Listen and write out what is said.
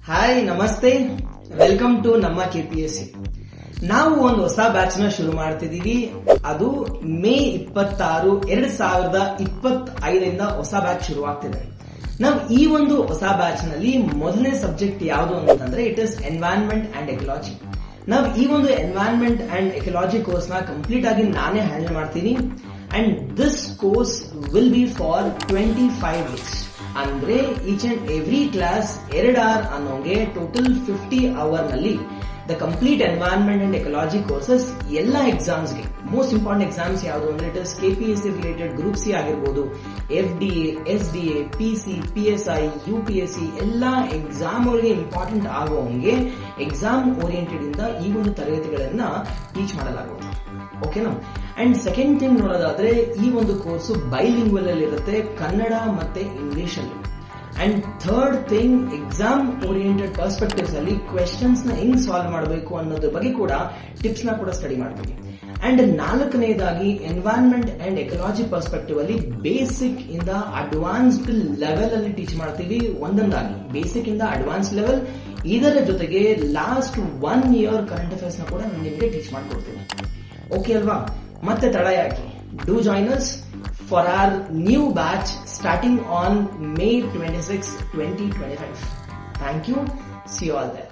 Hi ನಮಸ್ತೆ, welcome to ನಮ್ಮ KPSC. ನಾವು ಒಂದು ಹೊಸ ಬ್ಯಾಚ್ ನ ಶುರು ಮಾಡ್ತಿದೀವಿ. ಅದು ಮೇ 26, 2025 ಹೊಸ ಬ್ಯಾಚ್ ಶುರು ಆಗ್ತಿದೆ. ನಾವು ಈ ಒಂದು ಹೊಸ ಬ್ಯಾಚ್ ನಲ್ಲಿ ಮೊದಲನೇ ಸಬ್ಜೆಕ್ಟ್ ಯಾವುದು ಅಂತಂದ್ರೆ it is environment and ecology. ನಾವು ಈ ಒಂದು ಎನ್ವೈರನ್ಮೆಂಟ್ ಅಂಡ್ ಎಕಲಾಜಿ ಕೋರ್ಸ್ ನ ಕಂಪ್ಲೀಟ್ ಆಗಿ ನಾನೇ ಹ್ಯಾಂಡಲ್ ಮಾಡ್ತೀನಿ. And this course will be for 25 weeks. ಅಂದ್ರೆ each and every class 2 hour ಅನ್ನೋಂಗೆ ಟೋಟಲ್ 50 hour ನಲ್ಲಿ the complete environment and ecology courses ಎಲ್ಲ ಎಕ್ಸಾಮ್ಸ್ಗೆ ಮೋಸ್ಟ್ ಇಂಪಾರ್ಟೆಂಟ್ ಎಕ್ಸಾಮ್ಸ್ ಯಾವುದು ಅಂದ್ರೆ it is KPSC related group C ಆಗಿರ್ಬೋದು, FDA, SDA, PC, PSI, UPSC ಎಲ್ಲ exam ಅವರಿಗೆ ಇಂಪಾರ್ಟೆಂಟ್ ಆಗುವಂಗೆ ಎಕ್ಸಾಮ್ ಓರಿಯೆಂಟೆಡ್ ಇಂದ ಈ ಒಂದು ತರಗತಿಗಳನ್ನ ಟೀಚ್ ಮಾಡಲಾಗುವುದು. ಓಕೆನಾ? ಅಂಡ್ ಸೆಕೆಂಡ್ ಥಿಂಗ್ ನೋಡೋದಾದ್ರೆ ಈ ಒಂದು ಕೋರ್ಸ್ ಬೈಲಿಂಗ್ವಲ್ ಅಲ್ಲಿ ಇರುತ್ತೆ, ಕನ್ನಡ ಮತ್ತೆ ಇಂಗ್ಲಿಷ್ ಅಲ್ಲಿ. And third thing, exam oriented perspectives ಅಲ್ಲಿ ಕ್ವೆಶನ್ಸ್ ನ ಹೆಂಗ್ ಸಾಲ್ವ್ ಮಾಡಬೇಕು ಅನ್ನೋದ್ರ ಬಗ್ಗೆ ಕೂಡ ಟಿಪ್ಸ್ ನ ಕೂಡ ಸ್ಟಡಿ ಮಾಡ್ತೀವಿ. ಅಂಡ್ ನಾಲ್ಕನೇದಾಗಿ ಎನ್ವೈರನ್ಮೆಂಟ್ ಅಂಡ್ ಎಕಲಾಜಿ ಪರ್ಸ್ಪೆಕ್ಟಿವ್ ಅಲ್ಲಿ ಬೇಸಿಕ್ ಇಂದ ಅಡ್ವಾನ್ಸ್ಡ್ ಲೆವೆಲ್ ಅಲ್ಲಿ ಟೀಚ್ ಮಾಡ್ತೀವಿ. ಒಂದೊಂದಾಗಿ ಬೇಸಿಕ್ ಇಂದ ಅಡ್ವಾನ್ಸ್ ಲೆವೆಲ್, ಇದರ ಜೊತೆಗೆ ಲಾಸ್ಟ್ 1 year ಕರೆಂಟ್ ಅಫೇರ್ಸ್ ನ ಕೂಡ ನಾನು ನಿಮಗೆ ಟೀಚ್ ಮಾಡ್ಕೊಡ್ತೀನಿ. ಓಕೆ ಅಲ್ವಾ? ಮತ್ತೆ ತಡ ಯಾಕೆ? Do join us for our new batch starting on May 26, 2025. Thank you. See you all there.